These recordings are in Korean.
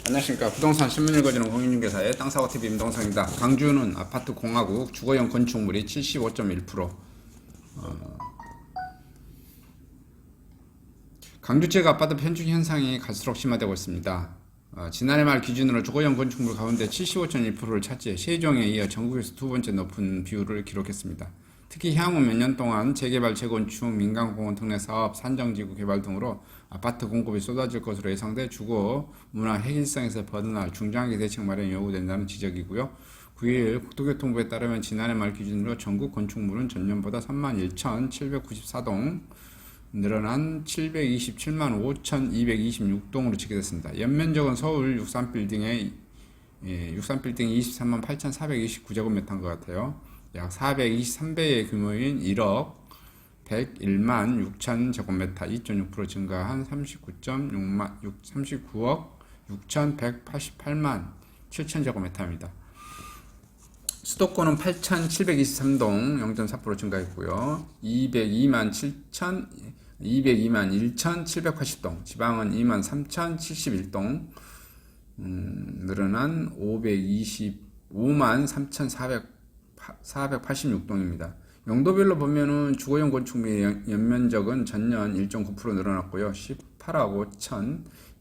안녕하십니까. 부동산 신문 읽어주는 공인중개사의 땅사고TV 임동성입니다. 광주는 아파트 공화국 주거용 건축물이 75.1%. 광주 지역 아파트 편중 현상이 갈수록 심화되고 있습니다. 지난해 말 기준으로 주거용 건축물 가운데 75.1%를 차지해 세종에 이어 전국에서 두 번째 높은 비율을 기록했습니다. 특히 향후 몇 년 동안 재개발, 재건축, 민간공원 특례 사업, 산정지구 개발 등으로 아파트 공급이 쏟아질 것으로 예상돼 주거 문화 해일성에서 벗어날 중장기 대책 마련이 요구된다는 지적이고요. 9일 국토교통부에 따르면 지난해 말 기준으로 전국 건축물은 전년보다 31,794동 늘어난 727만 5,226동으로 집계됐습니다. 연면적은 서울 63빌딩이 23만 8,429제곱미터인 것 같아요. 약 423배의 규모인 1억 101만 6천 제곱미터 2.6% 증가한 39억 6,188만 7천 제곱미터입니다. 수도권은 8,723동 0.4% 증가했고요. 202만 1,780동, 지방은 2만 3,071동, 늘어난 525만 3,486동입니다. 용도별로 보면은 주거용 건축물의 연면적은 전년 1.9% 늘어났고요. 18억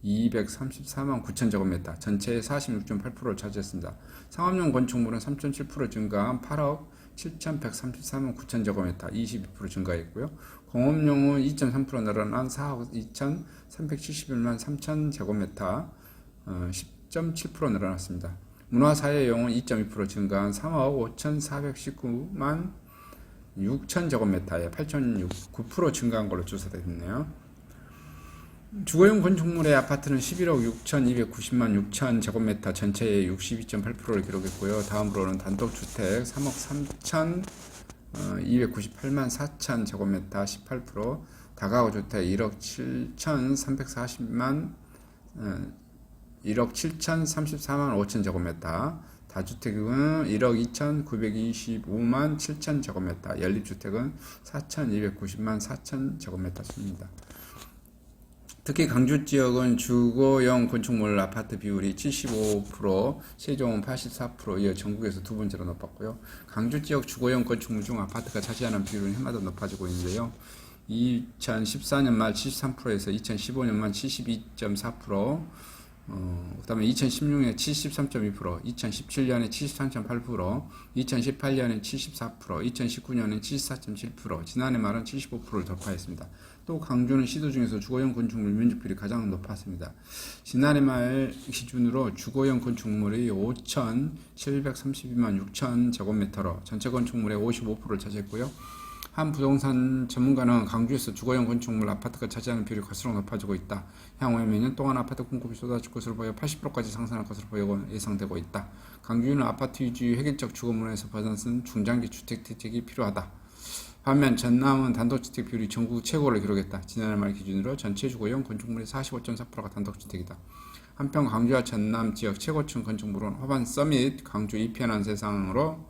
5,234만 9천 제곱미터, 전체의 46.8%를 차지했습니다. 상업용 건축물은 3.7% 증가한 8억 7,134만 9천 제곱미터, 22% 증가했고요. 공업용은 2.3% 늘어난 4억 2,371만 3천 제곱미터, 10.7% 늘어났습니다. 문화사회용은 2.2% 증가한 3억 5,419만 6천 제곱미터에 8.9% 증가한 걸로 조사됐네요. 주거용 건축물의 아파트는 11억 6,290만 6천 제곱미터, 전체의 62.8%를 기록했고요. 다음으로는 단독주택 3억 3,298만 4천 제곱미터, 18%, 다가구주택 1억 7,340만 1억 7,034만 5천 제곱미터, 다주택은 1억 2,925만 7천 제곱미터, 연립주택은 4,290만 4천 제곱미터입니다. 특히 강주 지역은 주거용 건축물 아파트 비율이 75%, 세종은 84%, 이어 전국에서 두 번째로 높았고요. 강주 지역 주거용 건축물 중 아파트가 차지하는 비율은 해마다 높아지고 있는데요. 2014년 말 73%에서 2015년 말 72.4%, 그 다음에 2016년에 73.2%, 2017년에 73.8%, 2018년에 74%, 2019년에 74.7%, 지난해 말은 75%를 돌파했습니다. 또 강주는 시도 중에서 주거용 건축물 면적비율이 가장 높았습니다. 지난해 말 기준으로 주거용 건축물이 5,732만 6천 제곱미터로 전체 건축물의 55%를 차지했고요. 한 부동산 전문가는 강주에서 주거용 건축물 아파트가 차지하는 비율이 갈수록 높아지고 있다. 향후에 몇 년 동안 아파트 공급이 쏟아질 것으로 보여 80%까지 상승할 것으로 보여 예상되고 있다. 강주는 아파트 위주의 획일적 주거 문화에서 벗어난 중장기 주택 대책이 필요하다. 반면 전남은 단독주택 비율이 전국 최고를 기록했다. 지난해 말 기준으로 전체 주거용 건축물의 45.4%가 단독주택이다. 한편 강주와 전남 지역 최고층 건축물은 화반 서밋, 강주 이편한 세상으로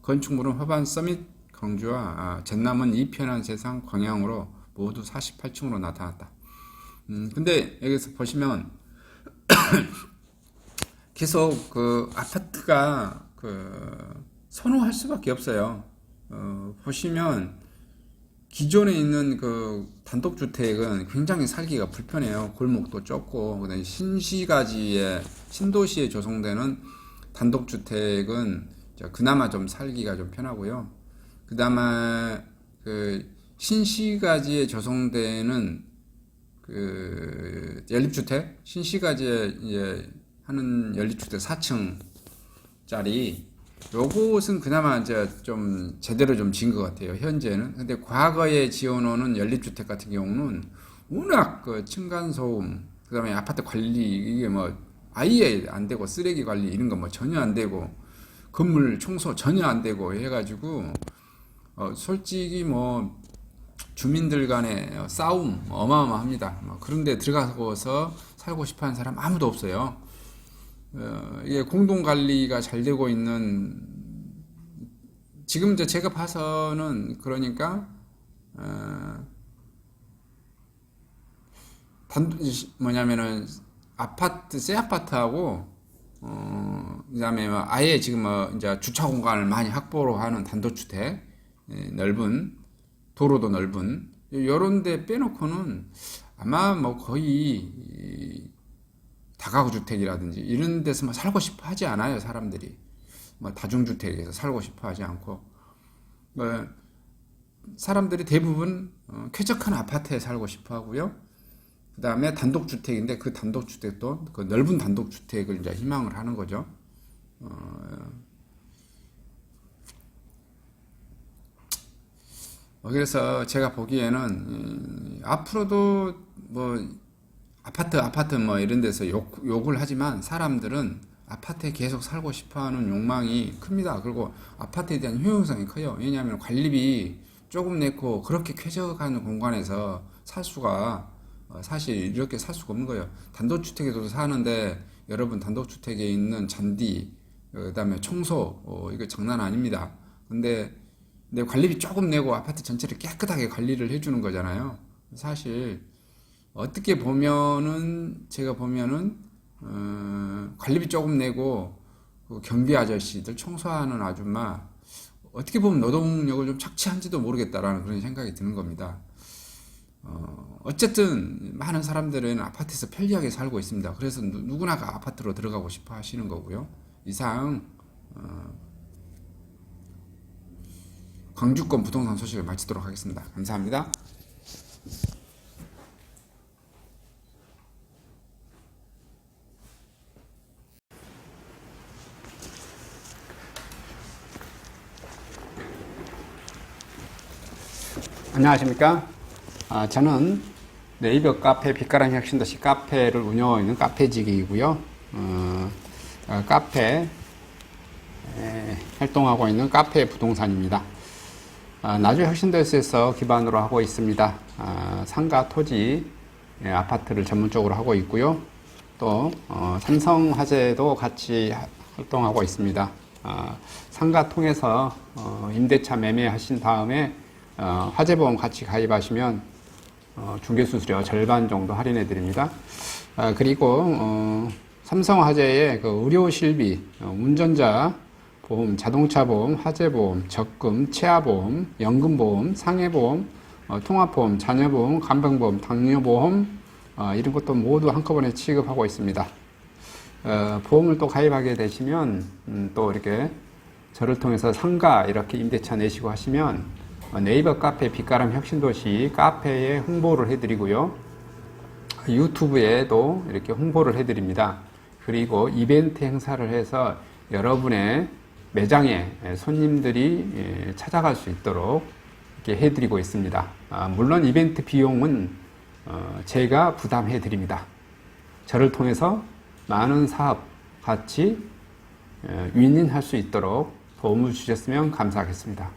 건축물은 화반 서밋, 강주와 전남은 이편한 세상 광양으로 모두 48층으로 나타났다. 근데 여기서 보시면 계속 그 아파트가 선호할 수밖에 없어요. 보시면 기존에 있는 그 단독주택은 굉장히 살기가 불편해요. 골목도 좁고, 그다음에 신도시에 조성되는 단독주택은 그나마 좀 살기가 좀 편하고요. 그나마 그 신시가지에 조성되는 그 연립주택, 신시가지에 이제 하는 연립주택 4층짜리 요것은 그나마 이제 좀 제대로 좀 지은 것 같아요, 현재는. 근데 과거에 지어놓은 연립주택 같은 경우는 워낙 그 층간소음, 그 다음에 아파트 관리, 이게 뭐 아예 안 되고, 쓰레기 관리 이런 거 뭐 전혀 안 되고, 건물 청소 전혀 안 되고 해가지고, 솔직히 뭐 주민들 간의 싸움 어마어마합니다. 그런데 들어가서 살고 싶어 하는 사람 아무도 없어요. 이게 공동관리가 잘 되고 있는, 지금 제가 봐서는, 그러니까 뭐냐면은 아파트, 새 아파트하고, 그다음에 뭐 아예 지금 뭐 이제 주차 공간을 많이 확보로 하는 단독주택, 넓은, 도로도 넓은, 요런 데 빼놓고는 아마 뭐 거의 다가구 주택이라든지 이런 데서 뭐 살고 싶어 하지 않아요, 사람들이. 뭐 다중주택에서 살고 싶어 하지 않고. 뭐 사람들이 대부분 쾌적한 아파트에 살고 싶어 하고요. 그 다음에 단독주택인데 그 단독주택도 그 넓은 단독주택을 이제 희망을 하는 거죠. 그래서 제가 보기에는 앞으로도 뭐 아파트 뭐 이런 데서 욕을 하지만 사람들은 아파트에 계속 살고 싶어 하는 욕망이 큽니다. 그리고 아파트에 대한 효용성이 커요. 왜냐하면 관리비 조금 내고 그렇게 쾌적한 공간에서 살 수가 사실 이렇게 살 수가 없는 거예요. 단독주택에도 사는데 여러분 단독주택에 있는 잔디, 그다음에 청소, 이거 장난 아닙니다. 근데 관리비 조금 내고 아파트 전체를 깨끗하게 관리를 해주는 거잖아요. 사실 어떻게 보면은 제가 보면은 관리비 조금 내고 그 경비 아저씨들 청소하는 아줌마 어떻게 보면 노동력을 좀 착취한지도 모르겠다라는 그런 생각이 드는 겁니다. 어쨌든 많은 사람들은 아파트에서 편리하게 살고 있습니다. 그래서 누구나가 아파트로 들어가고 싶어 하시는 거고요. 이상 광주권 부동산 소식을 마치도록 하겠습니다. 감사합니다. 안녕하십니까? 저는 네이버 카페 빛가람 혁신도시 카페를 운영하고 있는 카페직이고요. 카페 활동하고 있는 카페 부동산입니다. 나주 혁신도시에서 기반으로 하고 있습니다. 상가 토지 아파트를 전문적으로 하고 있고요. 또 삼성화재도 같이 활동하고 있습니다. 상가 통해서 임대차 매매하신 다음에 화재보험 같이 가입하시면 중개수수료 절반 정도 할인해 드립니다. 그리고 삼성화재의 그 의료실비, 운전자 보험, 자동차 보험, 화재보험, 적금, 치아보험, 연금보험, 상해보험, 통합보험, 자녀보험, 간병보험, 당뇨보험 이런 것도 모두 한꺼번에 취급하고 있습니다. 보험을 또 가입하게 되시면 또 이렇게 저를 통해서 상가 이렇게 임대차 내시고 하시면 네이버 카페 빛가람 혁신도시 카페에 홍보를 해드리고요. 유튜브에도 이렇게 홍보를 해드립니다. 그리고 이벤트 행사를 해서 여러분의 매장에 손님들이 찾아갈 수 있도록 이렇게 해드리고 있습니다. 물론 이벤트 비용은 제가 부담해 드립니다. 저를 통해서 많은 사업 같이 윈윈할 수 있도록 도움을 주셨으면 감사하겠습니다.